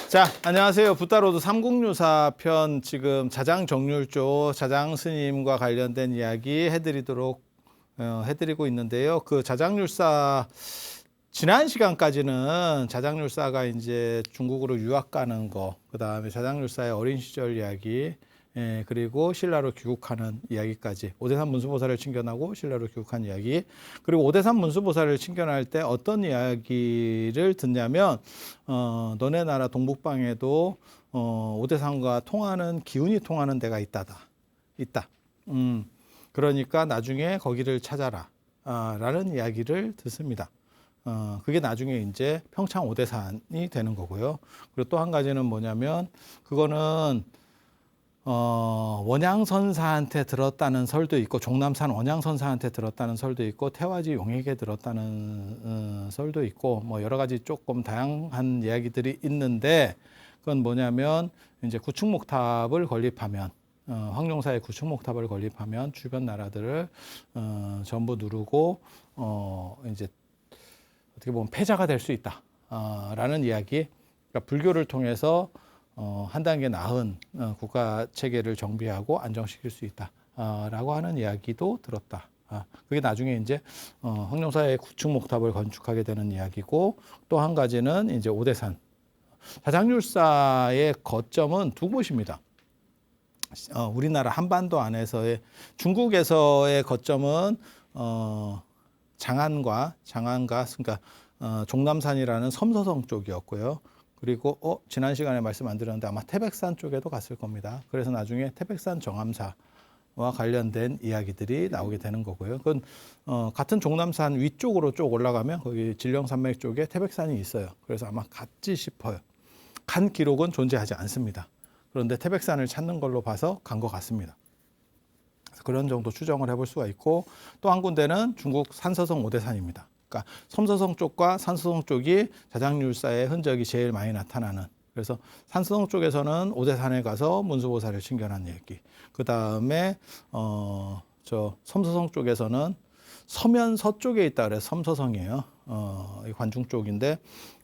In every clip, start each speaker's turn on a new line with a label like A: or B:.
A: 자, 안녕하세요. 붓다로드 삼국유사 편 지금 자장정률조 자장스님과 관련된 이야기 해드리고 있는데요. 그 자장률사 지난 시간까지는 자장률사가 이제 중국으로 유학 가는 거, 그 다음에 자장률사의 어린 시절 이야기, 그리고 신라로 귀국하는 이야기까지, 오대산 문수보살을 칭견하고 신라로 귀국한 이야기, 그리고 오대산 문수보살을 칭견할 때 어떤 이야기를 듣냐면, 너네 나라 동북방에도 오대산과 통하는 기운이 통하는 데가 있다. 그러니까 나중에 거기를 찾아라. 라는 이야기를 듣습니다. 그게 나중에 이제 평창 오대산이 되는 거고요. 그리고 또 한 가지는 뭐냐면, 그거는 원양선사한테 들었다는 설도 있고, 종남산 원양선사한테 들었다는 설도 있고, 태화지 용에게 들었다는 설도 있고, 뭐 여러 가지 조금 다양한 이야기들이 있는데, 그건 뭐냐면 이제 구축목탑을 건립하면, 황룡사의 구축목탑을 건립하면 주변 나라들을 전부 누르고 이제 어떻게 보면 패자가 될 수 있다. 라는 이야기. 그러니까 불교를 통해서 한 단계 나은 국가 체계를 정비하고 안정시킬 수 있다. 라고 하는 이야기도 들었다. 그게 나중에 이제 황룡사의 구축목탑을 건축하게 되는 이야기고, 또 한 가지는 이제 오대산. 자장률사의 거점은 두 곳입니다. 우리나라 한반도 안에서의, 중국에서의 거점은 장안가, 그러니까 종남산이라는 섬서성 쪽이었고요. 그리고 지난 시간에 말씀 안 드렸는데 아마 태백산 쪽에도 갔을 겁니다. 그래서 나중에 태백산 정암사와 관련된 이야기들이 나오게 되는 거고요. 그건 같은 종남산 위쪽으로 쭉 올라가면 거기 진령산맥 쪽에 태백산이 있어요. 그래서 아마 같지 싶어요. 간 기록은 존재하지 않습니다. 그런데 태백산을 찾는 걸로 봐서 간 것 같습니다. 그런 정도 추정을 해볼 수가 있고, 또 한 군데는 중국 산서성 오대산입니다. 그러니까 섬서성 쪽과 산서성 쪽이 자장률사의 흔적이 제일 많이 나타나는, 그래서 산서성 쪽에서는 오대산에 가서 문수보살을 칭견한 얘기, 그 다음에 섬서성 쪽에서는 서면 서쪽에 있다 그래서 섬서성이에요. 관중 쪽인데,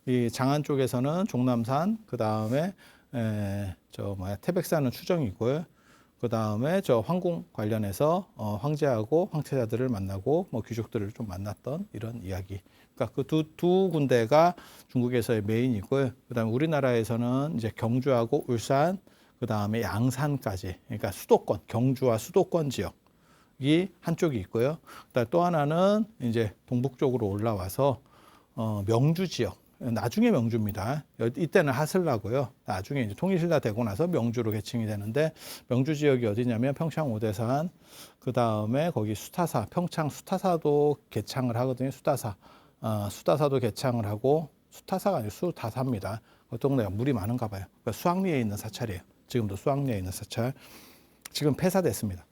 A: 이 장안 쪽에서는 종남산, 그 다음에 태백산은 추정이고요. 그 다음에 황궁 관련해서 황제하고 황태자들을 만나고 뭐 귀족들을 좀 만났던 이런 이야기. 그러니까 그 두 군데가 중국에서의 메인이고요. 그 다음에 우리나라에서는 이제 경주하고 울산, 그 다음에 양산까지, 그러니까 수도권, 경주와 수도권 지역이 한쪽이 있고요. 그다음에 또 하나는 이제 동북 쪽으로 올라와서 명주 지역. 나중에 명주입니다. 이때는 하슬라고요. 나중에 이제 통일신라 되고 나서 명주로 개칭이 되는데, 명주 지역이 어디냐면 평창 오대산, 그 다음에 거기 수타사, 평창 수타사도 개창을 하거든요. 수타사도 개창을 하고, 수타사가 아니고 수다사입니다. 그 동네가 물이 많은가 봐요. 그러니까 수학리에 있는 사찰이에요. 지금도 수학리에 있는 사찰. 지금 폐사됐습니다.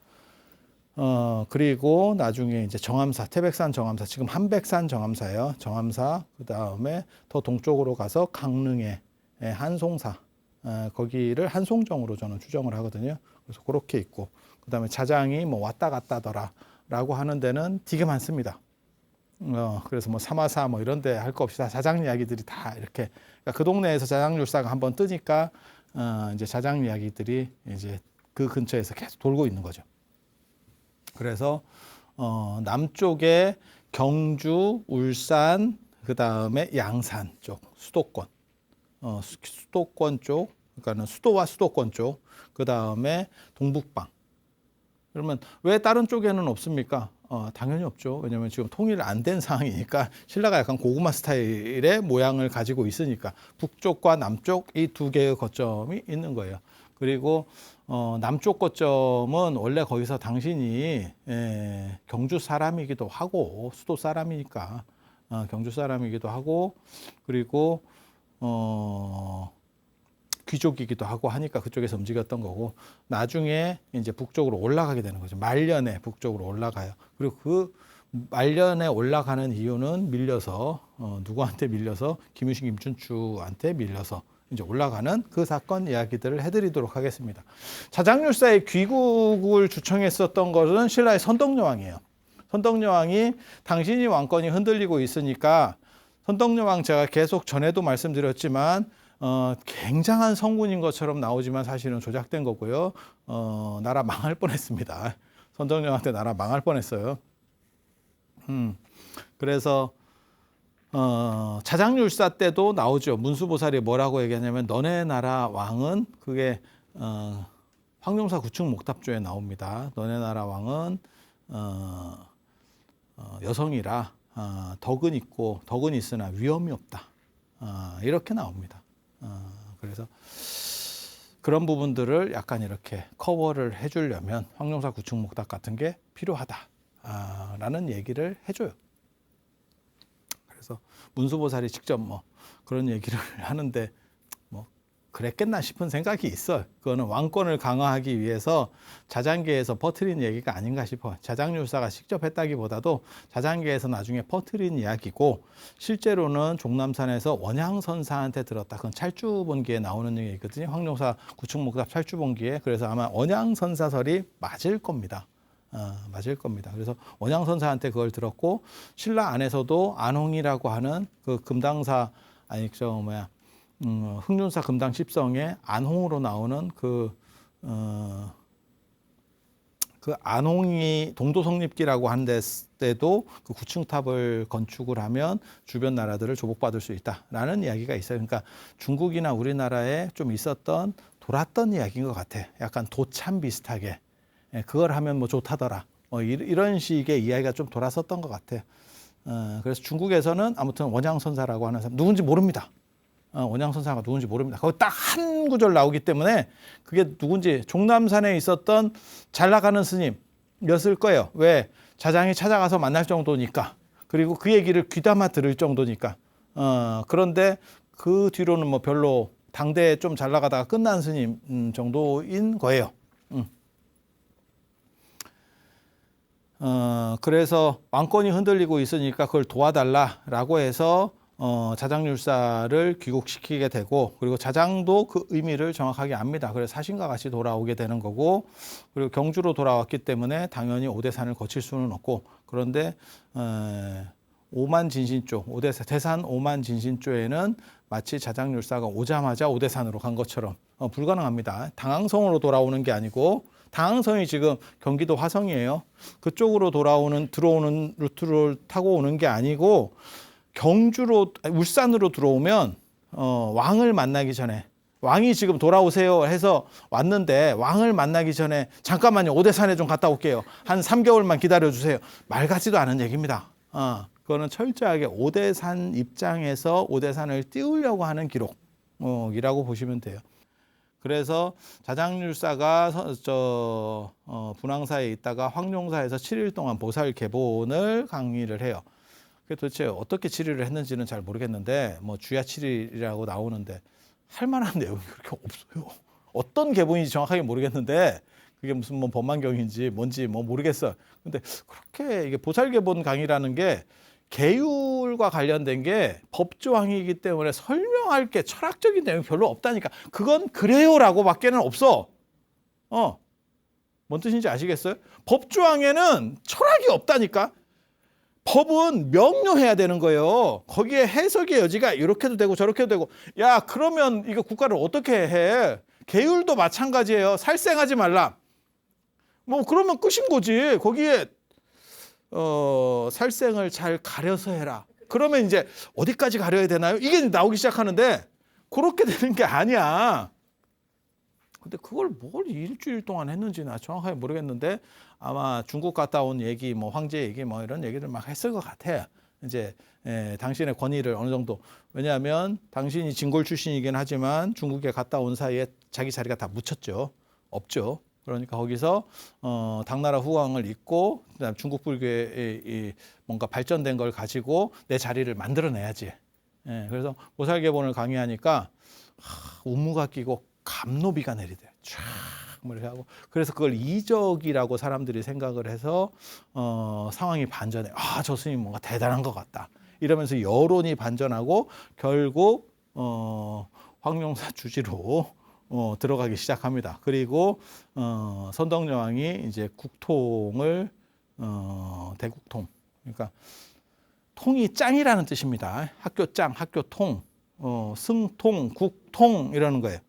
A: 그리고 나중에 이제 정암사, 태백산 정암사, 지금 한백산 정암사예요. 정암사, 그 다음에 더 동쪽으로 가서 강릉의 한송사, 거기를 한송정으로 저는 추정을 하거든요. 그래서 그렇게 있고, 그 다음에 자장이 뭐 왔다 갔다더라 라고 하는 데는 되게 많습니다. 그래서 뭐 사마사 뭐 이런 데 할 거 없이 다 자장 이야기들이 다 이렇게, 그러니까 그 동네에서 자장률사가 한번 뜨니까 이제 자장 이야기들이 이제 그 근처에서 계속 돌고 있는 거죠. 그래서 남쪽에 경주, 울산, 그 다음에 양산 쪽, 수도권, 수도권 쪽, 그러니까는 수도와 수도권 쪽, 그 다음에 동북방. 그러면 왜 다른 쪽에는 없습니까? 당연히 없죠. 왜냐하면 지금 통일 안 된 상황이니까, 신라가 약간 고구마 스타일의 모양을 가지고 있으니까 북쪽과 남쪽 이 두 개의 거점이 있는 거예요. 그리고 남쪽 거점은 원래 거기서 당신이 경주 사람이기도 하고, 수도 사람이니까 경주 사람이기도 하고, 그리고 귀족이기도 하고 하니까 그쪽에서 움직였던 거고, 나중에 이제 북쪽으로 올라가게 되는 거죠. 말년에 북쪽으로 올라가요. 그리고 그 말년에 올라가는 이유는 밀려서 누구한테 밀려서, 김유신, 김춘추한테 밀려서 이제 올라가는 그 사건 이야기들을 해드리도록 하겠습니다. 자장률사의 귀국을 주청했었던 것은 신라의 선덕여왕이에요. 선덕여왕이 당신이 왕권이 흔들리고 있으니까, 선덕여왕 제가 계속 전에도 말씀드렸지만 굉장한 성군인 것처럼 나오지만 사실은 조작된 거고요. 나라 망할 뻔했습니다. 선덕여왕 때 나라 망할 뻔했어요. 그래서 자장률사 때도 나오죠. 문수보살이 뭐라고 얘기하냐면 너네 나라 왕은 그게 황룡사 구축목답조에 나옵니다. 너네 나라 왕은 여성이라 덕은 있고 덕은 있으나 위험이 없다. 이렇게 나옵니다. 그래서 그런 부분들을 약간 이렇게 커버를 해주려면 황룡사 구축목답 같은 게 필요하다라는 얘기를 해줘요. 그래서 문수보살이 직접 뭐 그런 얘기를 하는데 뭐 그랬겠나 싶은 생각이 있어요. 그거는 왕권을 강화하기 위해서 자장계에서 퍼뜨린 얘기가 아닌가 싶어요. 자장률사가 직접 했다기보다도 자장계에서 나중에 퍼뜨린 이야기고 실제로는 종남산에서 원양선사한테 들었다. 그건 찰주본기에 나오는 얘기거든요. 황룡사 구축목답 찰주본기에. 그래서 아마 원양선사설이 맞을 겁니다. 맞을 겁니다. 그래서 원양선사한테 그걸 들었고 신라 안에서도 안홍이라고 하는 그 금당사 흑륜사 금당 십성의 안홍으로 나오는 그 안홍이 동도성립기라고 한 데도 그 구층탑을 건축을 하면 주변 나라들을 조복받을 수 있다라는 이야기가 있어요. 그러니까 중국이나 우리나라에 좀 있었던 돌았던 이야기인 것 같아. 약간 도참 비슷하게. 그걸 하면 뭐 좋다더라. 이런 식의 이야기가 좀 돌았었던 것 같아. 그래서 중국에서는 아무튼 원양선사라고 하는 사람 누군지 모릅니다. 원양선사가 누군지 모릅니다. 거기 딱 한 구절 나오기 때문에 그게 누군지 종남산에 있었던 잘 나가는 스님이었을 거예요. 왜? 자장이 찾아가서 만날 정도니까. 그리고 그 얘기를 귀담아 들을 정도니까. 그런데 그 뒤로는 뭐 별로 당대에 좀 잘 나가다가 끝난 스님 정도인 거예요. 그래서 왕권이 흔들리고 있으니까 그걸 도와달라라고 해서 자장률사를 귀국시키게 되고 그리고 자장도 그 의미를 정확하게 압니다. 그래서 사신과 같이 돌아오게 되는 거고 그리고 경주로 돌아왔기 때문에 당연히 오대산을 거칠 수는 없고 그런데 오만진신조 대산 오만진신조에는 마치 자장률사가 오자마자 오대산으로 간 것처럼 불가능합니다. 당항성으로 돌아오는 게 아니고 당항성이 지금 경기도 화성이에요. 그쪽으로 들어오는 루트를 타고 오는 게 아니고 울산으로 들어오면 왕을 만나기 전에 왕이 지금 돌아오세요 해서 왔는데 왕을 만나기 전에 잠깐만요. 오대산에 좀 갔다 올게요. 한 3개월만 기다려주세요. 말 같지도 않은 얘기입니다. 그거는 철저하게 오대산 입장에서 오대산을 띄우려고 하는 기록이라고 보시면 돼요. 그래서 자장률사가 분황사에 있다가 황룡사에서 7일 동안 보살 개본을 강의를 해요. 도대체 어떻게 7일을 했는지는 잘 모르겠는데 뭐 주야 7일이라고 나오는데 할 만한 내용이 그렇게 없어요. 어떤 개본인지 정확하게 모르겠는데 그게 무슨 뭐 법만경인지 뭔지 뭐 모르겠어요. 근데 그렇게 이게 보살 개본 강의라는 게 계율과 관련된 게 법조항이기 때문에 설명할 게 철학적인 내용이 별로 없다니까. 그건 그래요라고 밖에는 없어. 뭔 뜻인지 아시겠어요? 법조항에는 철학이 없다니까. 법은 명료해야 되는 거예요. 거기에 해석의 여지가 이렇게도 되고 저렇게도 되고. 야, 그러면 이거 국가를 어떻게 해? 계율도 마찬가지예요. 살생하지 말라. 뭐 그러면 끝인 거지. 거기에 살생을 잘 가려서 해라. 그러면 이제 어디까지 가려야 되나요? 이게 나오기 시작하는데 그렇게 되는 게 아니야. 근데 그걸 뭘 일주일 동안 했는지 나 정확하게 모르겠는데 아마 중국 갔다 온 얘기, 뭐 황제 얘기, 뭐 이런 얘기를 막 했을 것 같아요. 이제 당신의 권위를 어느 정도. 왜냐하면 당신이 진골 출신이긴 하지만 중국에 갔다 온 사이에 자기 자리가 다 묻혔죠. 없죠. 그러니까 거기서 당나라 후왕을 잇고 그다음 중국 불교의 뭔가 발전된 걸 가지고 내 자리를 만들어내야지. 그래서 보살개본을 강의하니까 운무가 끼고 감노비가 내리대. 쫙 이렇게 하고 그래서 그걸 이적이라고 사람들이 생각을 해서 상황이 반전해. 저 스님 뭔가 대단한 것 같다. 이러면서 여론이 반전하고 결국 황룡사 주지로 들어가기 시작합니다. 그리고 선덕여왕이 이제 국통을 대국통, 그러니까 통이 짱이라는 뜻입니다. 학교 짱, 학교 통. 승통, 국통 이러는 거예요.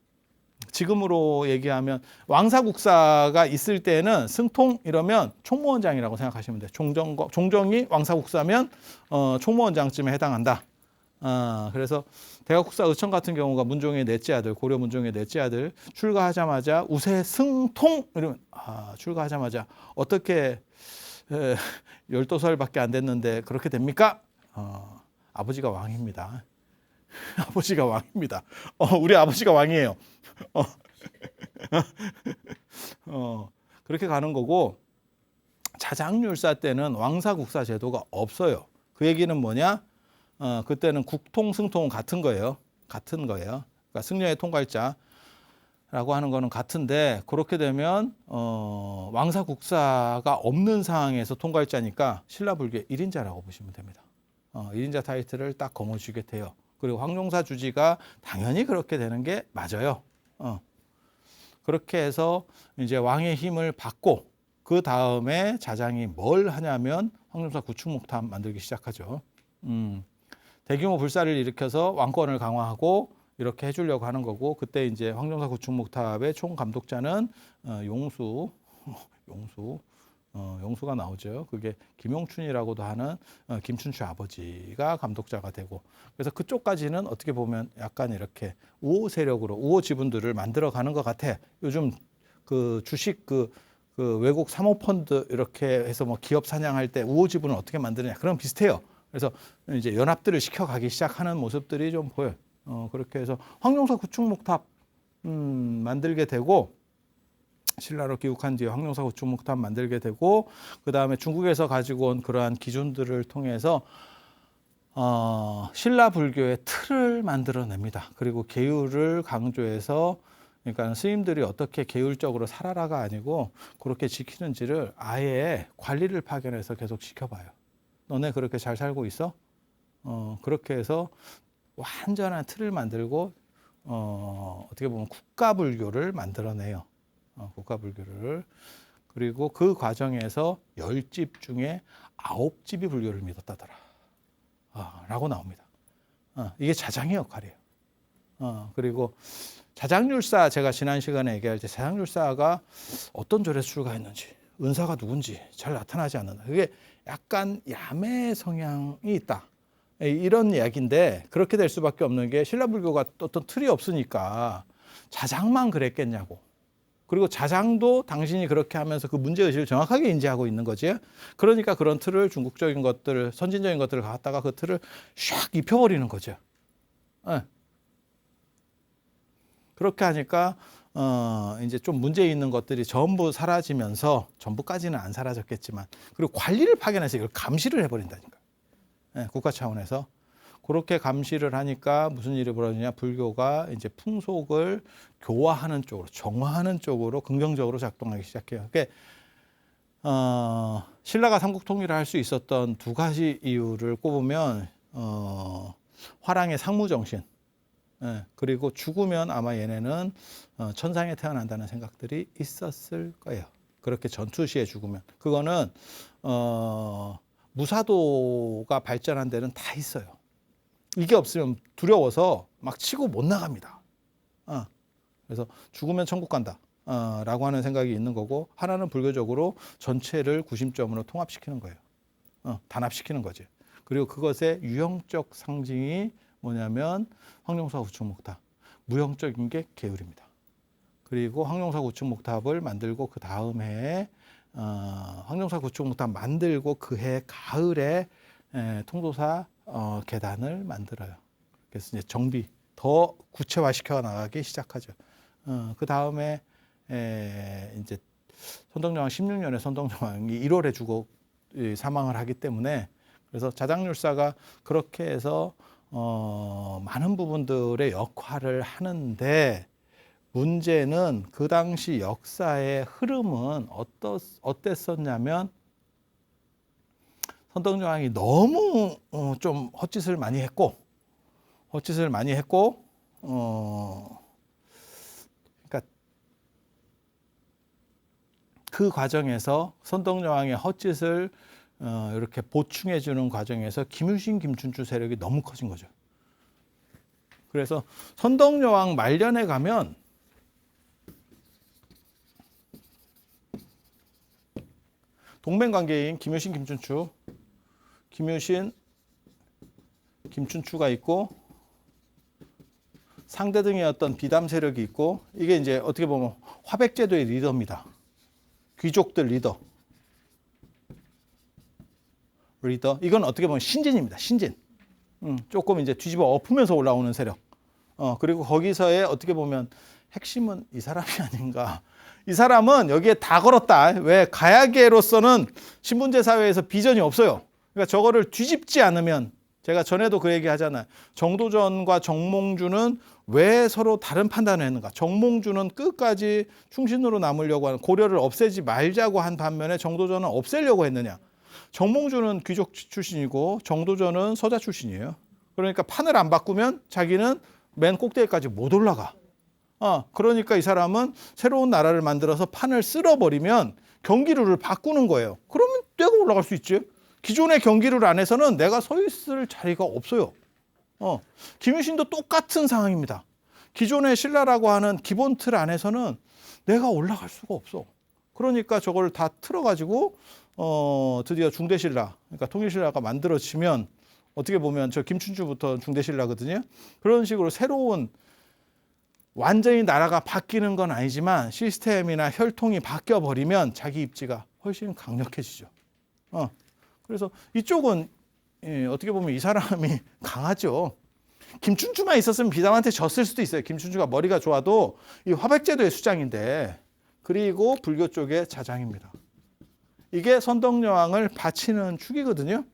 A: 지금으로 얘기하면 왕사국사가 있을 때는 승통 이러면 총무원장이라고 생각하시면 돼요. 종정이 왕사국사면 총무원장쯤에 해당한다. 그래서 대각국사 의천 같은 경우가 문종의 넷째 아들, 고려 문종의 넷째 아들 출가하자마자 우세 승통 이러면 출가하자마자 어떻게 12살밖에 안 됐는데 그렇게 됩니까? 아버지가 왕입니다. 아버지가 왕입니다. 우리 아버지가 왕이에요. 그렇게 가는 거고, 자장률사 때는 왕사국사 제도가 없어요. 그 얘기는 뭐냐? 그때는 국통, 승통은 같은 거예요. 같은 거예요. 그러니까 승려의 통갈자라고 하는 거는 같은데, 그렇게 되면 왕사국사가 없는 상황에서 통갈자니까 신라불교의 1인자라고 보시면 됩니다. 1인자 타이틀을 딱 거머쥐게 돼요. 그리고 황룡사 주지가 당연히 그렇게 되는 게 맞아요. 그렇게 해서 이제 왕의 힘을 받고 그 다음에 자장이 뭘 하냐면 황룡사 구축목탑 만들기 시작하죠. 대규모 불사를 일으켜서 왕권을 강화하고 이렇게 해주려고 하는 거고, 그때 이제 황룡사 구축목탑의 총 감독자는 용수가 나오죠. 그게 김용춘이라고도 하는 김춘추 아버지가 감독자가 되고, 그래서 그쪽까지는 어떻게 보면 약간 이렇게 우호 세력으로 우호 지분들을 만들어 가는 것 같아. 요즘 그 주식 그 외국 사모펀드 이렇게 해서 뭐 기업 사냥할 때 우호 지분을 어떻게 만드느냐, 그런 비슷해요. 그래서 이제 연합들을 시켜가기 시작하는 모습들이 좀 보여요. 그렇게 해서 황룡사 구축목탑 만들게 되고, 신라로 귀국한 뒤에 황룡사 구축목탑 만들게 되고, 그 다음에 중국에서 가지고 온 그러한 기준들을 통해서 신라 불교의 틀을 만들어냅니다. 그리고 계율을 강조해서, 그러니까 스님들이 어떻게 계율적으로 살아라가 아니고 그렇게 지키는지를 아예 관리를 파견해서 계속 지켜봐요. 너네 그렇게 잘 살고 있어? 그렇게 해서 완전한 틀을 만들고 어떻게 보면 국가불교를 만들어내요. 국가불교를. 그리고 그 과정에서 10집 중에 9집이 불교를 믿었다더라 라고 나옵니다. 이게 자장의 역할이에요. 그리고 자장률사, 제가 지난 시간에 얘기할 때 자장률사가 어떤 절에서 출가했는지, 은사가 누군지 잘 나타나지 않는다. 그게 약간 야매 성향이 있다, 이런 이야기인데, 그렇게 될 수밖에 없는 게 신라불교가 어떤 틀이 없으니까 자장만 그랬겠냐고. 그리고 자장도 당신이 그렇게 하면서 그 문제의식을 정확하게 인지하고 있는 거지. 그러니까 그런 틀을, 중국적인 것들, 선진적인 것들을 갖다가 그 틀을 샥 입혀버리는 거죠. 네. 그렇게 하니까 이제 좀 문제 있는 것들이 전부 사라지면서, 전부까지는 안 사라졌겠지만, 그리고 관리를 파견해서 이걸 감시를 해버린다니까. 네, 국가 차원에서. 그렇게 감시를 하니까 무슨 일이 벌어지냐, 불교가 이제 풍속을 교화하는 쪽으로, 정화하는 쪽으로 긍정적으로 작동하기 시작해요. 그게 신라가 삼국통일을 할 수 있었던 두 가지 이유를 꼽으면 화랑의 상무정신, 그리고 죽으면 아마 얘네는 천상에 태어난다는 생각들이 있었을 거예요. 그렇게 전투 시에 죽으면. 그거는 무사도가 발전한 데는 다 있어요. 이게 없으면 두려워서 막 치고 못 나갑니다. 그래서 죽으면 천국 간다 라고 하는 생각이 있는 거고, 하나는 불교적으로 전체를 구심점으로 통합시키는 거예요. 단합시키는 거지. 그리고 그것의 유형적 상징이 뭐냐면 황룡사 구축목탑, 무형적인 게 계율입니다. 그리고 황룡사 구축목탑을 만들고 그 다음 해에 황룡사 구축목탑 만들고 그 해 가을에 통도사 계단을 만들어요. 그래서 이제 정비 더 구체화시켜 나가기 시작하죠. 그 다음에 이제 선덕여왕 16년에 선덕여왕이 1월에 죽어 사망을 하기 때문에, 그래서 자장률사가 그렇게 해서 많은 부분들의 역할을 하는데, 문제는 그 당시 역사의 흐름은 어땠었냐면, 선덕여왕이 너무 좀 헛짓을 많이 했고, 그러니까 그 과정에서 선덕여왕의 헛짓을 이렇게 보충해 주는 과정에서 김유신, 김춘추 세력이 너무 커진 거죠. 그래서 선덕여왕 말년에 가면 동맹관계인 김유신, 김춘추, 김유신, 김춘추가 있고 상대 등의 어떤 비담 세력이 있고 이게 이제 어떻게 보면 화백제도의 리더입니다. 귀족들 리더. 이건 어떻게 보면 신진입니다. 신진. 조금 이제 뒤집어 엎으면서 올라오는 세력. 그리고 거기서의 어떻게 보면 핵심은 이 사람이 아닌가. 이 사람은 여기에 다 걸었다. 왜? 가야계로서는 신분제 사회에서 비전이 없어요. 그러니까 저거를 뒤집지 않으면 제가 전에도 그 얘기 하잖아요. 정도전과 정몽주는 왜 서로 다른 판단을 했는가. 정몽주는 끝까지 충신으로 남으려고 하는 고려를 없애지 말자고 한 반면에 정도전은 없애려고 했느냐. 정몽주는 귀족 출신이고 정도전은 서자 출신이에요. 그러니까 판을 안 바꾸면 자기는 맨 꼭대기까지 못 올라가. 그러니까 이 사람은 새로운 나라를 만들어서 판을 쓸어버리면 경기룰을 바꾸는 거예요. 그러면 내가 올라갈 수 있지. 기존의 경기룰 안에서는 내가 서 있을 자리가 없어요. 김유신도 똑같은 상황입니다. 기존의 신라라고 하는 기본 틀 안에서는 내가 올라갈 수가 없어. 그러니까 저걸 다 틀어가지고 드디어 중대신라, 그러니까 통일신라가 만들어지면 어떻게 보면 저 김춘추부터 중대신라거든요. 그런 식으로 새로운 완전히 나라가 바뀌는 건 아니지만 시스템이나 혈통이 바뀌어버리면 자기 입지가 훨씬 강력해지죠. 그래서 이쪽은 어떻게 보면 이 사람이 강하죠. 김춘추만 있었으면 비담한테 졌을 수도 있어요. 김춘추가 머리가 좋아도 이 화백제도의 수장인데 그리고 불교 쪽의 자장입니다. 이게 선덕여왕을 바치는 축이거든요.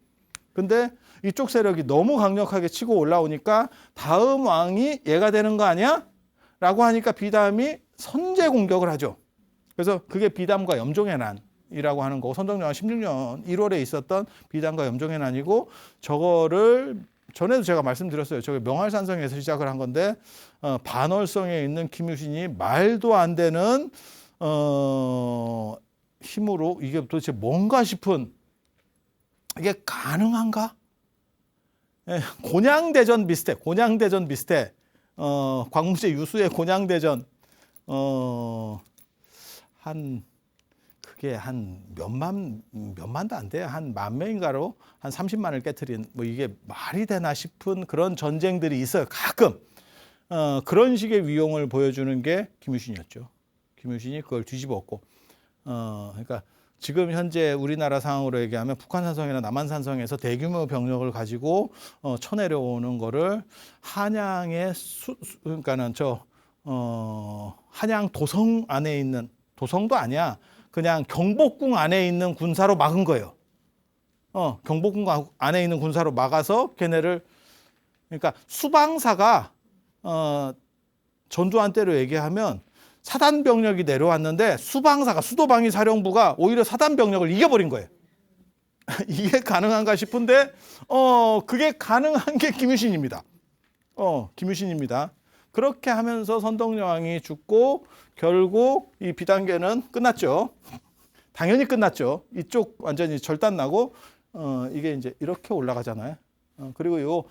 A: 근데 이쪽 세력이 너무 강력하게 치고 올라오니까 다음 왕이 얘가 되는 거 아니야? 라고 하니까 비담이 선제 공격을 하죠. 그래서 그게 비담과 염종의 난이라고 하는 거고 선덕여왕 16년 1월에 있었던 비담과 염종의 난이고 저거를 전에도 제가 말씀드렸어요. 저게 명활산성에서 시작을 한 건데 반월성에 있는 김유신이 말도 안 되는 힘으로 이게 도대체 뭔가 싶은 이게 가능한가? 곤양대전 비슷해. 곤양대전 비슷해. 광무제 유수의 곤양대전 그게 한 몇만도 안 돼요. 한 10,000명인가로 한 30만을 깨트린 뭐 이게 말이 되나 싶은 그런 전쟁들이 있어요. 가끔 그런 식의 위용을 보여주는 게 김유신이었죠. 김유신이 그걸 뒤집었고 그러니까 지금 현재 우리나라 상황으로 얘기하면 북한산성이나 남한산성에서 대규모 병력을 가지고 쳐내려오는 거를 한양의 그러니까는 한양 도성 안에 있는 도성도 아니야. 그냥 경복궁 안에 있는 군사로 막은 거예요. 경복궁 안에 있는 군사로 막아서 걔네를 그러니까 수방사가 전두환 때로 얘기하면 사단 병력이 내려왔는데 수방사가 수도방위 사령부가 오히려 사단 병력을 이겨버린 거예요. 이게 가능한가 싶은데 그게 가능한 게 김유신입니다. 김유신입니다. 그렇게 하면서 선덕여왕이 죽고 결국 이 비단계는 끝났죠. 당연히 끝났죠. 이쪽 완전히 절단 나고 이게 이제 이렇게 올라가잖아요. 그리고 요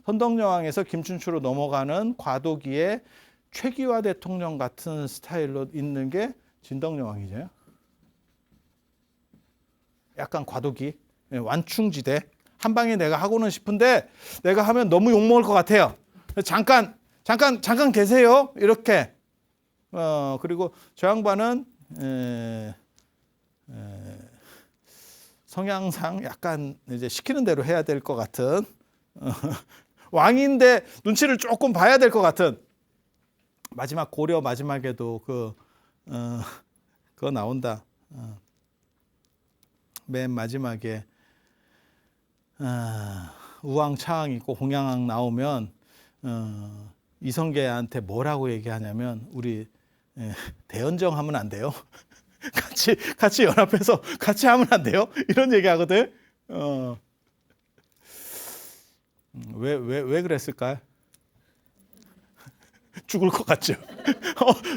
A: 선덕여왕에서 김춘추로 넘어가는 과도기의 최기화 대통령 같은 스타일로 있는 게 진덕여왕이죠. 약간 과도기, 완충지대. 한 방에 내가 하고는 싶은데 내가 하면 너무 욕먹을 것 같아요. 잠깐 계세요. 이렇게. 그리고 저 양반은 성향상 약간 이제 시키는 대로 해야 될 것 같은 왕인데 눈치를 조금 봐야 될 것 같은 마지막 고려 마지막에도 그거 나온다. 맨 마지막에 우왕차왕 있고 홍양왕 나오면 이성계한테 뭐라고 얘기하냐면 우리 대연정 하면 안 돼요. 같이 연합해서 같이 하면 안 돼요. 이런 얘기하거든. 왜 그랬을까요? 죽을 것 같죠.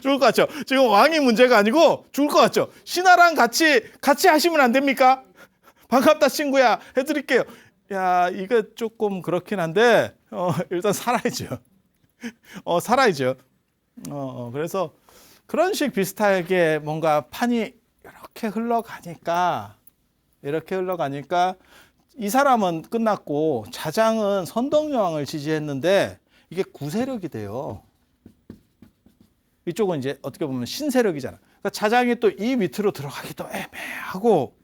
A: 죽을 것 같죠. 지금 왕이 문제가 아니고 죽을 것 같죠. 신하랑 같이 하시면 안 됩니까? 반갑다 친구야 해드릴게요. 야, 이거 조금 그렇긴 한데 일단 살아야죠. 살아야죠. 그래서 그런 식 비슷하게 뭔가 판이 이렇게 흘러가니까 이 사람은 끝났고 자장은 선덕여왕을 지지했는데 이게 구세력이 돼요. 이쪽은 이제 어떻게 보면 신세력이잖아. 그러니까 자장이 또 이 밑으로 들어가기도 애매하고,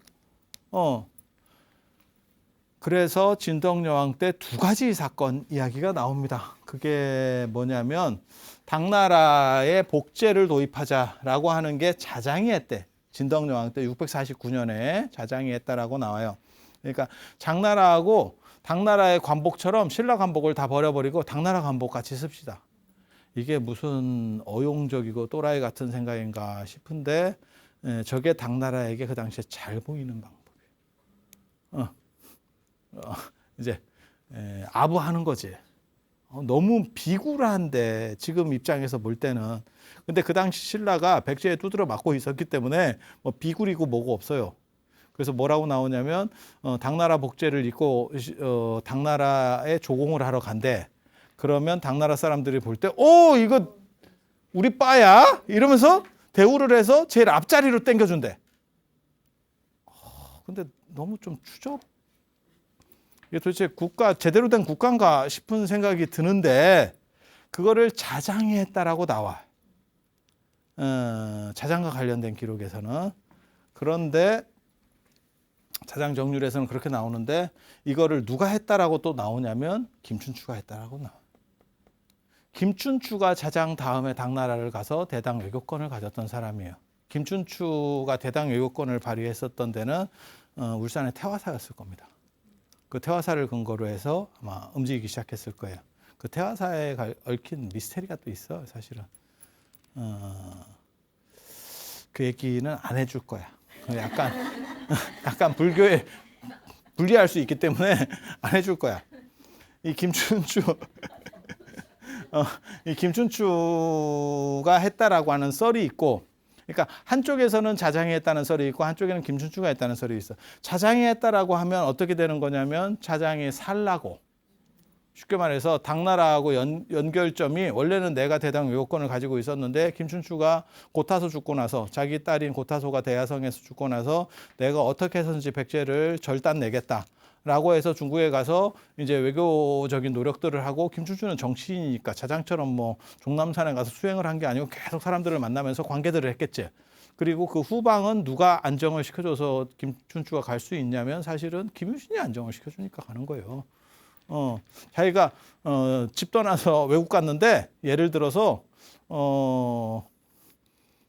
A: 그래서 진덕여왕 때 두 가지 사건 이야기가 나옵니다. 그게 뭐냐면 당나라에 복제를 도입하자라고 하는 게 자장이 했대. 진덕여왕 때 649년에 자장이 했다라고 나와요. 그러니까 장나라하고 당나라의 관복처럼 신라 관복을 다 버려버리고 당나라 관복 같이 씁시다. 이게 무슨 어용적이고 또라이 같은 생각인가 싶은데 저게 당나라에게 그 당시에 잘 보이는 방법이에요. 이제 아부하는 거지. 너무 비굴한데 지금 입장에서 볼 때는. 근데 그 당시 신라가 백제에 두드려 맞고 있었기 때문에 뭐 비굴이고 뭐고 없어요. 그래서 뭐라고 나오냐면 당나라 복제를 입고 당나라에 조공을 하러 간대. 그러면 당나라 사람들이 볼 때 이거 우리 빠야? 이러면서 대우를 해서 제일 앞자리로 땡겨준대. 근데 너무 좀 이게 도대체 제대로 된 국가인가 싶은 생각이 드는데 그거를 자장이 했다라고 나와. 자장과 관련된 기록에서는. 그런데 자장 정률에서는 그렇게 나오는데 이거를 누가 했다라고 또 나오냐면 김춘추가 했다라고 나와. 김춘추가 자장 다음에 당나라를 가서 대당 외교권을 가졌던 사람이에요. 김춘추가 대당 외교권을 발휘했었던 데는 울산의 태화사였을 겁니다. 그 태화사를 근거로 해서 아마 움직이기 시작했을 거예요. 그 태화사에 얽힌 미스테리가 또 있어, 사실은. 그 얘기는 안 해줄 거야. 약간 불교에 불리할 수 있기 때문에 안 해줄 거야. 이 김춘추가 했다라고 하는 썰이 있고, 그러니까 한쪽에서는 자장이 했다는 썰이 있고 한쪽에는 김춘추가 했다는 썰이 있어. 자장이 했다라고 하면 어떻게 되는 거냐면 자장이 살라고, 쉽게 말해서 당나라하고 연결점이 원래는 내가 대당 외교권을 가지고 있었는데 김춘추가 고타소 죽고 나서 자기 딸인 고타소가 대야성에서 죽고 나서 내가 어떻게 해서든지 백제를 절단 내겠다. 라고 해서 중국에 가서 이제 외교적인 노력들을 하고, 김춘추는 정치인이니까 자장처럼 뭐 종남산에 가서 수행을 한 게 아니고 계속 사람들을 만나면서 관계들을 했겠지. 그리고 그 후방은 누가 안정을 시켜줘서 김춘추가 갈 수 있냐면 사실은 김유신이 안정을 시켜주니까 가는 거예요. 자기가 집 떠나서 외국 갔는데 예를 들어서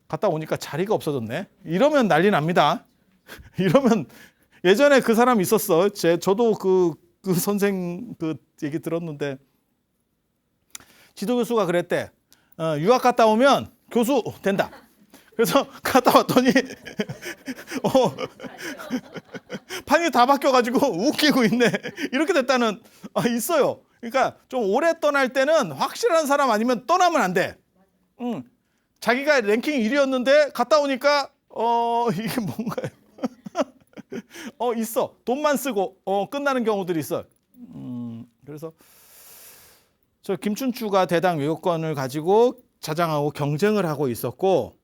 A: 갔다 오니까 자리가 없어졌네. 이러면 난리 납니다. 이러면 예전에 그 사람 있었어. 저도 그 선생 그 얘기 들었는데 지도 교수가 그랬대. 유학 갔다 오면 교수 된다. 그래서 갔다 왔더니 판이 다 바뀌어가지고 웃기고 있네. 이렇게 됐다는 있어요. 그러니까 좀 오래 떠날 때는 확실한 사람 아니면 떠나면 안 돼. 자기가 랭킹 1위였는데 갔다 오니까 이게 뭔가요? 있어. 돈만 쓰고 끝나는 경우들이 있어. 그래서 저 김춘추가 대당 외교권을 가지고 자장하고 경쟁을 하고 있었고,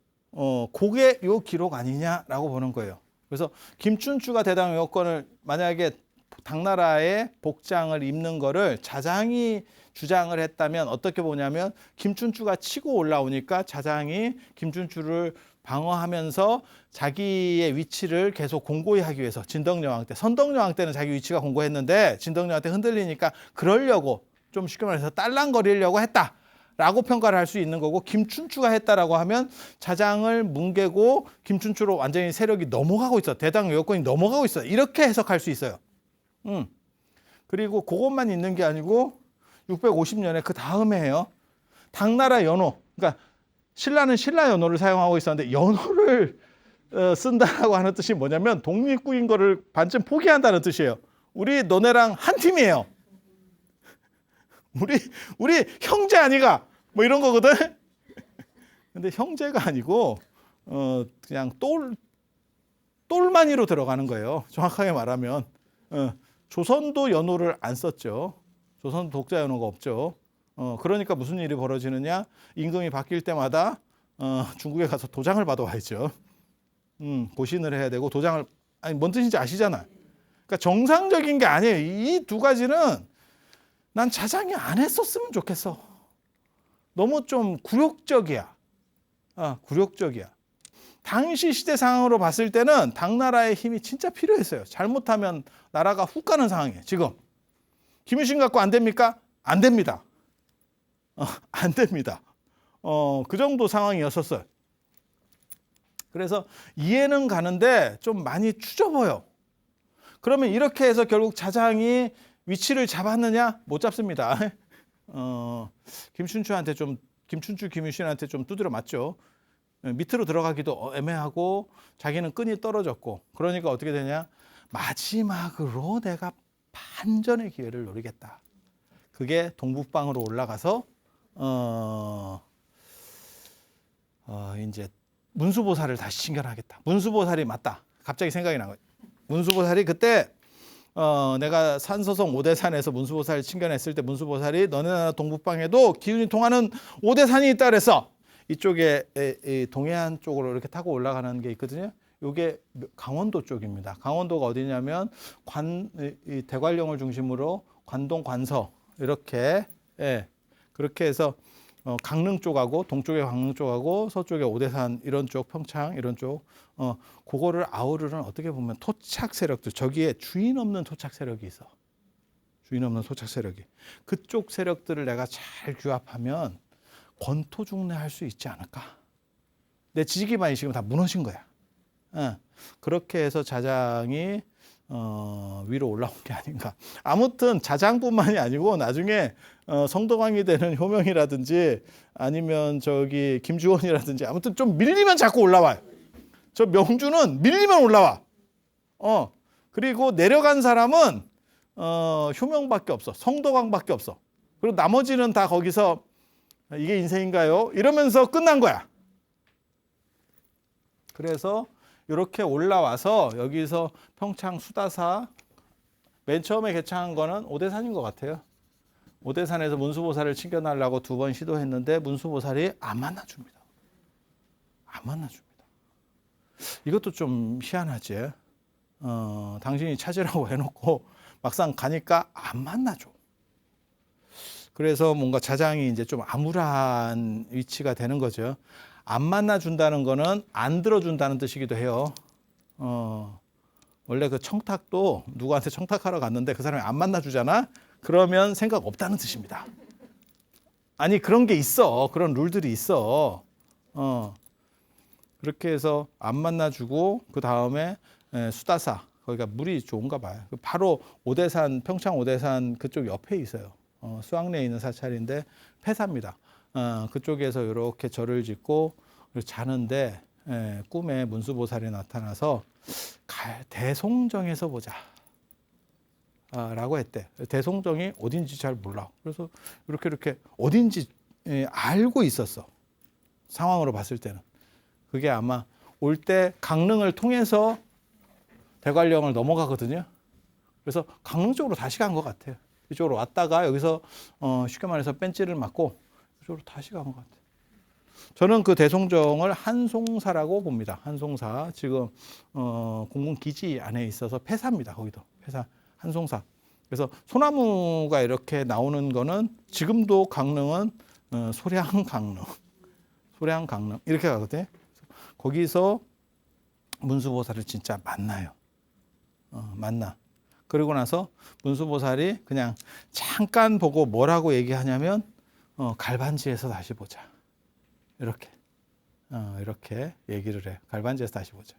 A: 그게 요 기록 아니냐라고 보는 거예요. 그래서 김춘추가 대당 외교권을 만약에 당나라의 복장을 입는 거를 자장이 주장을 했다면 어떻게 보냐면 김춘추가 치고 올라오니까 자장이 김춘추를 방어하면서 자기의 위치를 계속 공고히 하기 위해서 진덕여왕 때, 선덕여왕 때는 자기 위치가 공고했는데 진덕여왕 때 흔들리니까 그러려고 좀 쉽게 말해서 딸랑거리려고 했다. 라고 평가를 할 수 있는 거고, 김춘추가 했다라고 하면 자장을 뭉개고 김춘추로 완전히 세력이 넘어가고 있어. 대당 외교권이 넘어가고 있어. 이렇게 해석할 수 있어요. 그리고 그것만 있는 게 아니고 650년에 그 다음에 해요. 당나라 연호. 그러니까 신라는 신라 연호를 사용하고 있었는데 연호를 쓴다라고 하는 뜻이 뭐냐면 독립국인 거를 반쯤 포기한다는 뜻이에요. 우리 너네랑 한 팀이에요. 우리 형제 아니가 뭐 이런 거거든. 근데 형제가 아니고 그냥 똘마니로 들어가는 거예요. 정확하게 말하면 조선도 연호를 안 썼죠. 조선도 독자 연호가 없죠. 그러니까 무슨 일이 벌어지느냐? 임금이 바뀔 때마다 중국에 가서 도장을 받아와야죠. 고신을 해야 되고 도장을 아니 뭔 뜻인지 아시잖아요. 그러니까 정상적인 게 아니에요. 이 두 가지는 난 자장이 안 했었으면 좋겠어. 너무 좀 굴욕적이야. 굴욕적이야. 당시 시대 상황으로 봤을 때는 당나라의 힘이 진짜 필요했어요. 잘못하면 나라가 훅 가는 상황이에요. 지금 김유신 갖고 안 됩니까? 안 됩니다. 안 됩니다. 그 정도 상황이었었어요. 그래서 이해는 가는데 좀 많이 추접어요. 그러면 이렇게 해서 결국 자장이 위치를 잡았느냐? 못 잡습니다. 김춘추, 김유신한테 좀 두드려 맞죠. 밑으로 들어가기도 애매하고 자기는 끈이 떨어졌고 그러니까 어떻게 되냐? 마지막으로 내가 반전의 기회를 노리겠다. 그게 동북방으로 올라가서 이제 문수보살을 다시 칭견하겠다. 문수보살이 맞다. 갑자기 생각이 난 거예요. 문수보살이 그때 내가 산서성 오대산에서 문수보살을 칭견했을 때 문수보살이 너네 나라 동북방에도 기운이 통하는 오대산이 있다 그랬어. 이쪽에 동해안 쪽으로 이렇게 타고 올라가는 게 있거든요. 이게 강원도 쪽입니다. 강원도가 어디냐면 대관령을 중심으로 관동, 관서 이렇게 그렇게 해서 강릉 쪽하고 동쪽에 강릉 쪽하고 서쪽에 오대산 이런 쪽 평창 이런 쪽 그거를 아우르는 어떻게 보면 토착 세력들 저기에 주인 없는 토착 세력이 있어. 주인 없는 토착 세력이 그쪽 세력들을 내가 잘 규합하면 권토중래할 수 있지 않을까. 내 지지기반이 지금 다 무너진 거야. 그렇게 해서 자장이 위로 올라온 게 아닌가. 아무튼 자장뿐만이 아니고 나중에 성덕왕이 되는 효명이라든지 아니면 저기 김주원이라든지 아무튼 좀 밀리면 자꾸 올라와요. 저 명주는 밀리면 올라와. 그리고 내려간 사람은 효명밖에 없어. 성덕왕밖에 없어. 그리고 나머지는 다 거기서 이게 인생인가요? 이러면서 끝난 거야. 그래서 이렇게 올라와서 여기서 평창 수다사 맨 처음에 개창한 거는 오대산인 것 같아요. 오대산에서 문수보살을 칭견하려고 2번 시도했는데 문수보살이 안 만나줍니다. 안 만나줍니다. 이것도 좀 희한하지. 당신이 찾으라고 해놓고 막상 가니까 안 만나줘. 그래서 뭔가 자장이 이제 좀 암울한 위치가 되는 거죠. 안 만나준다는 거는 안 들어준다는 뜻이기도 해요. 원래 그 청탁도 누구한테 청탁하러 갔는데 그 사람이 안 만나주잖아? 그러면 생각 없다는 뜻입니다. 아니 그런 게 있어. 그런 룰들이 있어. 그렇게 해서 안 만나주고 그 다음에 수다사 거기가 물이 좋은가 봐요. 바로 오대산 평창 오대산 그쪽 옆에 있어요. 수학내에 있는 사찰인데 폐사입니다. 그쪽에서 이렇게 절을 짓고 자는데 꿈에 문수보살이 나타나서 대송정에서 보자 라고 했대. 대송정이 어딘지 잘 몰라. 그래서 이렇게 어딘지 알고 있었어. 상황으로 봤을 때는. 그게 아마 올 때 강릉을 통해서 대관령을 넘어가거든요. 그래서 강릉 쪽으로 다시 간 것 같아요. 이쪽으로 왔다가 여기서 쉽게 말해서 뺀찌를 맞고 이쪽으로 다시 간 것 같아요. 저는 그 대송정을 한송사라고 봅니다. 한송사 지금 공군 기지 안에 있어서 폐사입니다. 거기도 폐사 한송사. 그래서 소나무가 이렇게 나오는 거는 지금도 강릉은 소량 강릉 이렇게 가거든요. 거기서 문수보살을 진짜 만나요. 만나. 그리고 나서 문수보살이 그냥 잠깐 보고 뭐라고 얘기하냐면 갈반지에서 다시 보자. 이렇게 얘기를 해. 갈반지에서 다시 보자.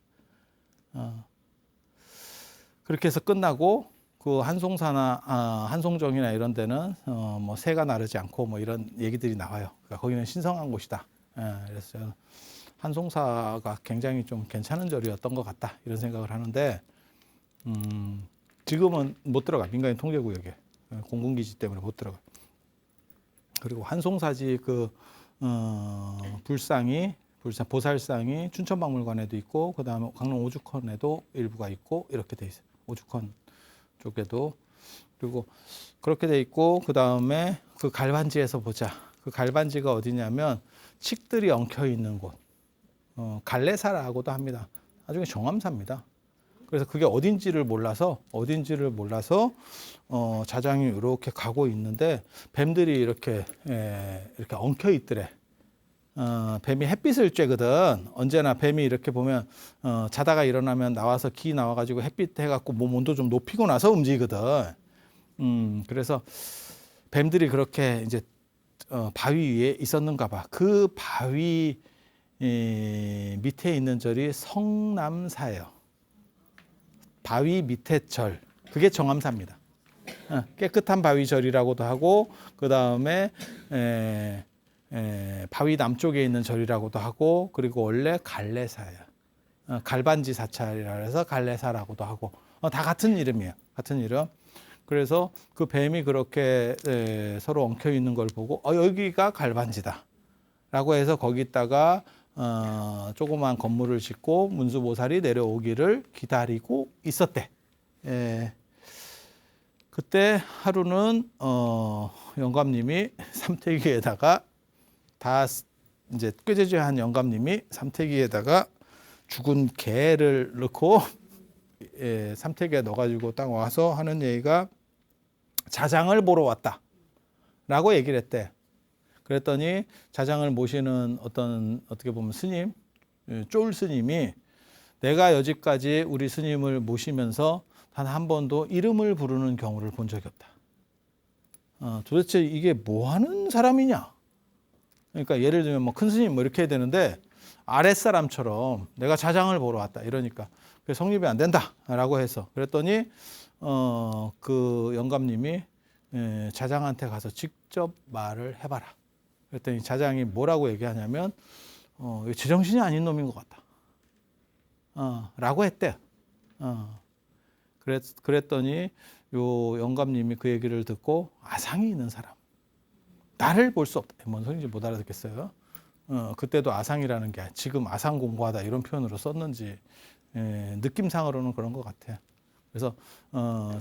A: 그렇게 해서 끝나고 그 한송사나 한송정이나 이런 데는 뭐 새가 나르지 않고 뭐 이런 얘기들이 나와요. 그러니까 거기는 신성한 곳이다. 그래서 한송사가 굉장히 좀 괜찮은 절이었던 것 같다. 이런 생각을 하는데 지금은 못 들어가. 민간인 통제구역에 공군기지 때문에 못 들어가. 그리고 한송사지 그 보살상이 춘천박물관에도 있고 그다음에 강릉 오죽헌에도 일부가 있고 이렇게 돼 있어요. 오죽헌 쪽에도. 그리고 그렇게 돼 있고, 그 다음에 그 갈반지에서 보자. 그 갈반지가 어디냐면 칡들이 엉켜 있는 곳, 갈래사라고도 합니다. 나중에 정암사입니다. 그래서 그게 어딘지를 몰라서 자장이 이렇게 가고 있는데 뱀들이 이렇게 엉켜 있더래. 뱀이 햇빛을 쬐거든. 언제나 뱀이 이렇게 보면 자다가 일어나면 나와서 기 나와가지고 햇빛 해갖고 몸 온도 좀 높이고 나서 움직이거든. 그래서 뱀들이 그렇게 이제 바위 위에 있었는가 봐. 그 바위 밑에 있는 절이 성남사예요. 바위 밑에 절, 그게 정암사입니다. 깨끗한 바위 절이라고도 하고, 그 다음에 바위 남쪽에 있는 절이라고도 하고, 그리고 원래 갈래사예요. 갈반지 사찰이라 해서 갈래사라고도 하고, 다 같은 이름이에요. 같은 이름. 그래서 그 뱀이 그렇게 서로 엉켜 있는 걸 보고 여기가 갈반지다 라고 해서 거기다가 조그만 건물을 짓고 문수보살이 내려오기를 기다리고 있었대. 그때 하루는 영감님이 삼태기에다가 다 이제 꾀죄죄한 영감님이 삼태기에다가 죽은 개를 넣고 삼태기에 넣어가지고 딱 와서 하는 얘기가 자장을 보러 왔다 라고 얘기를 했대. 그랬더니 자장을 모시는 어떻게 보면 스님, 쫄 스님이 내가 여지까지 우리 스님을 모시면서 단 한 번도 이름을 부르는 경우를 본 적이 없다. 도대체 이게 뭐 하는 사람이냐? 그러니까 예를 들면 뭐 큰 스님 뭐 이렇게 해야 되는데 아랫사람처럼 내가 자장을 보러 왔다 이러니까 그게 성립이 안 된다라고 해서 그랬더니 그 영감님이 자장한테 가서 직접 말을 해봐라. 그랬더니 자장이 뭐라고 얘기하냐면 제정신이 아닌 놈인 것 같다. 라고 했대. 그랬더니 요 영감님이 그 얘기를 듣고 아상이 있는 사람. 나를 볼 수 없다. 뭔 소리인지 못 알아듣겠어요. 그때도 아상이라는 게 지금 아상 공부하다 이런 표현으로 썼는지 느낌상으로는 그런 것 같아요. 그래서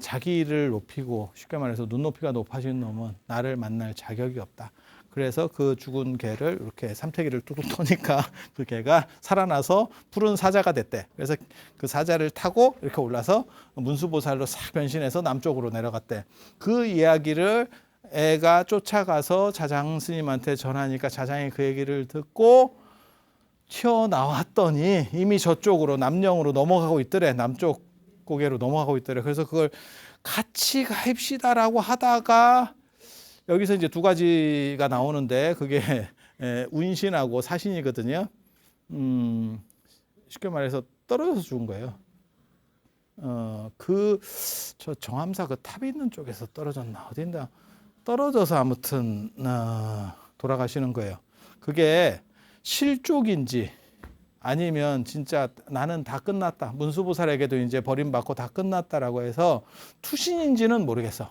A: 자기를 높이고 쉽게 말해서 눈높이가 높아진 놈은 나를 만날 자격이 없다. 그래서 그 죽은 개를 이렇게 삼태기를 뚝뚝 터니까 그 개가 살아나서 푸른 사자가 됐대. 그래서 그 사자를 타고 이렇게 올라서 문수보살로 싹 변신해서 남쪽으로 내려갔대. 그 이야기를 애가 쫓아가서 자장 스님한테 전하니까 자장이 그 얘기를 듣고 튀어나왔더니 이미 저쪽으로 남령으로 넘어가고 있더래. 남쪽 고개로 넘어가고 있더래. 그래서 그걸 같이 가입시다라고 하다가 여기서 이제 두 가지가 나오는데 그게 운신하고 사신이거든요. 쉽게 말해서 떨어져서 죽은 거예요. 저 정암사 그 탑이 있는 쪽에서 떨어졌나 어딘가 떨어져서 아무튼 돌아가시는 거예요. 그게 실족인지 아니면 진짜 나는 다 끝났다. 문수보살에게도 이제 버림받고 다 끝났다라고 해서 투신인지는 모르겠어.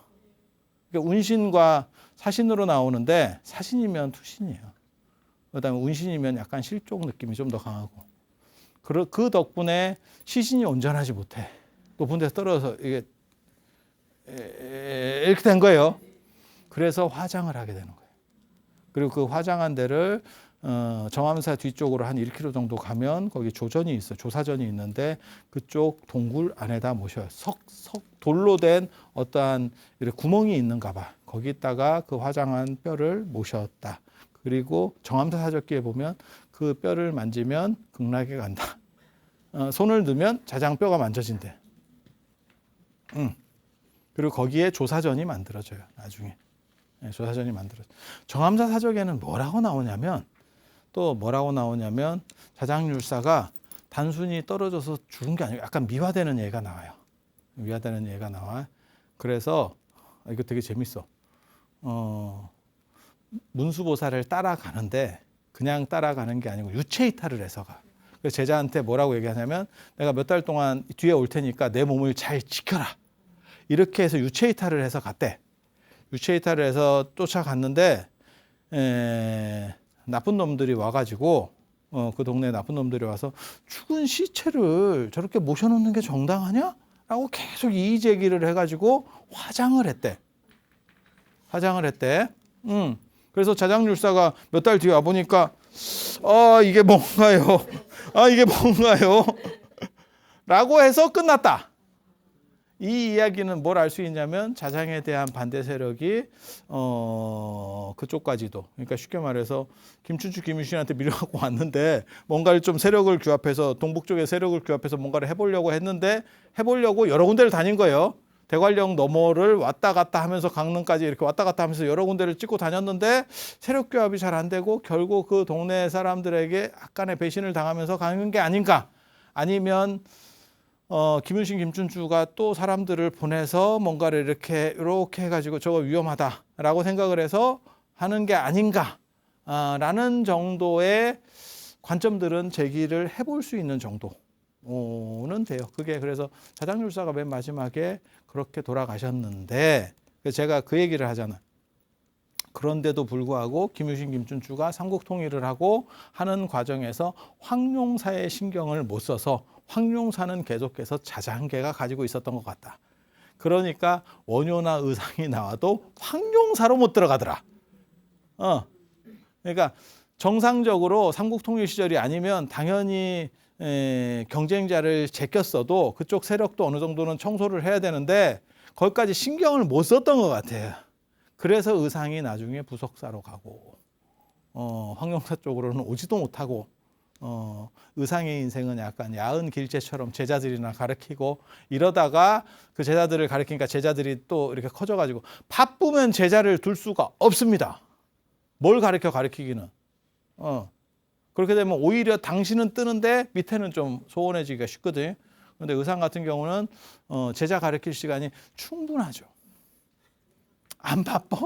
A: 그러니까 운신과 사신으로 나오는데 사신이면 투신이에요. 그다음에 운신이면 약간 실족 느낌이 좀 더 강하고. 그 덕분에 시신이 온전하지 못해. 높은 데서 떨어져서 이게 이렇게 된 거예요. 그래서 화장을 하게 되는 거예요. 그리고 그 화장한 데를 정암사 뒤쪽으로 한 1km 정도 가면 거기 조전이 있어요. 조사전이 있는데 그쪽 동굴 안에다 모셔요. 돌로 된 어떠한 이렇게 구멍이 있는가 봐. 거기다가 그 화장한 뼈를 모셨다. 그리고 정암사 사적기에 보면 그 뼈를 만지면 극락에 간다. 손을 넣으면 자장뼈가 만져진대. 그리고 거기에 조사전이 만들어져요. 나중에. 조사전이 만들어져요. 정암사 사적에는 뭐라고 나오냐면 자장율사가 단순히 떨어져서 죽은 게 아니고 약간 미화되는 예가 나와요. 미화되는 예가 나와. 그래서 이거 되게 재밌어. 문수보살을 따라가는데 그냥 따라가는 게 아니고 유체이탈을 해서 가. 그래서 제자한테 뭐라고 얘기하냐면 내가 몇 달 동안 뒤에 올 테니까 내 몸을 잘 지켜라. 이렇게 해서 유체이탈을 해서 갔대. 유체이탈을 해서 쫓아갔는데 나쁜 놈들이 와가지고 그 동네에 나쁜 놈들이 와서 죽은 시체를 저렇게 모셔놓는 게 정당하냐? 라고 계속 이의 제기를 해가지고 화장을 했대. 그래서 자장률사가 몇 달 뒤에 와보니까 이게 뭔가요? 이게 뭔가요? 라고 해서 끝났다. 이 이야기는 뭘 알 수 있냐면 자장에 대한 반대 세력이 그쪽까지도, 그러니까 쉽게 말해서 김춘추 김유신한테 밀려갖고 왔는데 뭔가를 좀 세력을 규합해서 동북 쪽에 세력을 규합해서 뭔가를 해보려고 했는데 해보려고 여러 군데를 다닌 거예요. 대관령 너머를 왔다 갔다 하면서 강릉까지 이렇게 왔다 갔다 하면서 여러 군데를 찍고 다녔는데 세력 규합이 잘 안 되고 결국 그 동네 사람들에게 약간의 배신을 당하면서 가는 게 아닌가, 아니면 김윤신 김춘추가 또 사람들을 보내서 뭔가를 이렇게 해가지고 저거 위험하다라고 생각을 해서 하는 게 아닌가라는 정도의 관점들은 제기를 해볼 수 있는 정도는 돼요. 그게 그래서 자장률사가 맨 마지막에 그렇게 돌아가셨는데 제가 그 얘기를 하잖아요. 그런데도 불구하고 김유신 김춘추가 삼국 통일을 하고 하는 과정에서 황룡사의 신경을 못 써서 황룡사는 계속해서 자장계가 가지고 있었던 것 같다. 그러니까 원효나 의상이 나와도 황룡사로 못 들어가더라. 그러니까 정상적으로 삼국통일 시절이 아니면 당연히 경쟁자를 제꼈어도 그쪽 세력도 어느 정도는 청소를 해야 되는데 거기까지 신경을 못 썼던 것 같아요. 그래서 의상이 나중에 부석사로 가고 황룡사 쪽으로는 오지도 못하고 의상의 인생은 약간 야은 길제처럼 제자들이나 가르치고 이러다가 그 제자들을 가르치니까 제자들이 또 이렇게 커져가지고 바쁘면 제자를 둘 수가 없습니다. 뭘 가르치기는. 그렇게 되면 오히려 당신은 뜨는데 밑에는 좀 소원해지기가 쉽거든. 그런데 의상 같은 경우는 제자 가르칠 시간이 충분하죠. 안 바빠.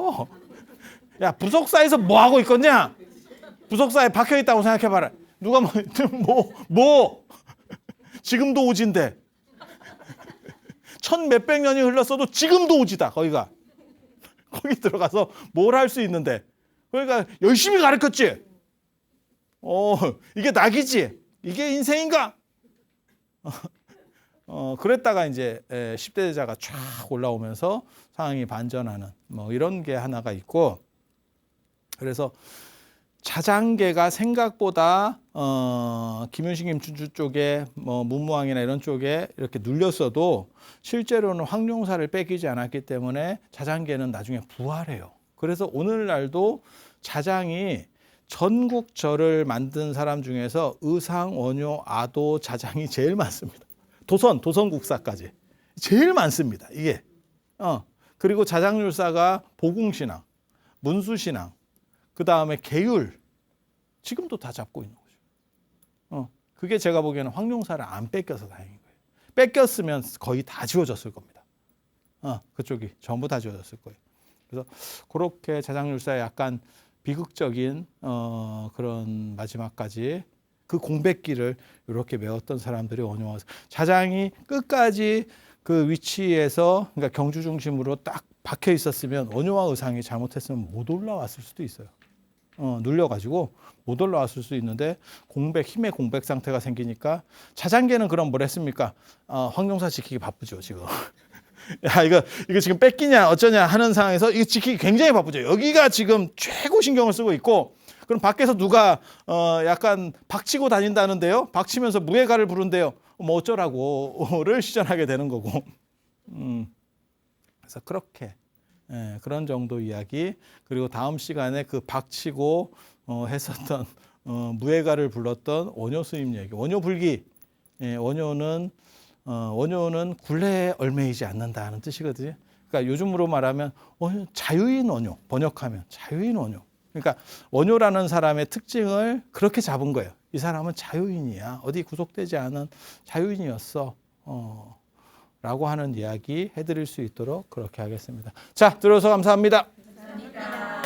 A: 야, 부석사에서 뭐 하고 있겠냐? 부석사에 박혀 있다고 생각해봐라. 누가 뭐 지금도 오진데 천 몇백 년이 흘렀어도 지금도 오지다. 거기가 거기 들어가서 뭘 할 수 있는데 그러니까 열심히 가르쳤지. 이게 낙이지. 이게 인생인가? 그랬다가 이제 10대 제자가 쫙 올라오면서 상황이 반전하는 뭐 이런 게 하나가 있고, 그래서 자장계가 생각보다 김윤신 김춘추 쪽에 뭐 문무왕이나 이런 쪽에 이렇게 눌렸어도 실제로는 황룡사를 뺏기지 않았기 때문에 자장계는 나중에 부활해요. 그래서 오늘날도 자장이 전국절을 만든 사람 중에서 의상, 원효, 아도, 자장이 제일 많습니다. 도선국사까지 제일 많습니다. 이게 그리고 자장률사가 보궁신앙, 문수신앙, 그 다음에 계율 지금도 다 잡고 있는 거죠. 그게 제가 보기에는 황룡사를 안 뺏겨서 다행인 거예요. 뺏겼으면 거의 다 지워졌을 겁니다. 그쪽이 전부 다 지워졌을 거예요. 그래서 그렇게 자장률사의 약간 비극적인 그런 마지막까지 그 공백기를 이렇게 메웠던 사람들이 원효와 자장이 끝까지 그 위치에서, 그러니까 경주 중심으로 딱 박혀 있었으면 원효와 의상이 잘못했으면 못 올라왔을 수도 있어요. 눌려가지고 못 올라왔을 수 있는데 힘의 공백 상태가 생기니까 자장계는 그럼 뭘 했습니까? 황룡사 지키기 바쁘죠 지금. 야 이거 지금 뺏기냐 어쩌냐 하는 상황에서 이거 지키기 굉장히 바쁘죠. 여기가 지금 최고 신경을 쓰고 있고, 그럼 밖에서 누가 약간 박치고 다닌다는데요. 박치면서 무예가를 부른대요. 뭐 어쩌라고를 시전하게 되는 거고. 그래서 그렇게 그런 정도 이야기. 그리고 다음 시간에 그 박치고 했었던 무예가를 불렀던 원효 스님 얘기. 원효 불기. 원효는 굴레에 얽매이지 않는다는 뜻이거든요. 그러니까 요즘으로 말하면 자유인 원효, 번역하면 자유인 원효. 그러니까 원효라는 사람의 특징을 그렇게 잡은 거예요. 이 사람은 자유인이야. 어디 구속되지 않은 자유인이었어. 라고 하는 이야기 해드릴 수 있도록 그렇게 하겠습니다. 자, 들어서 감사합니다.
B: 감사합니다.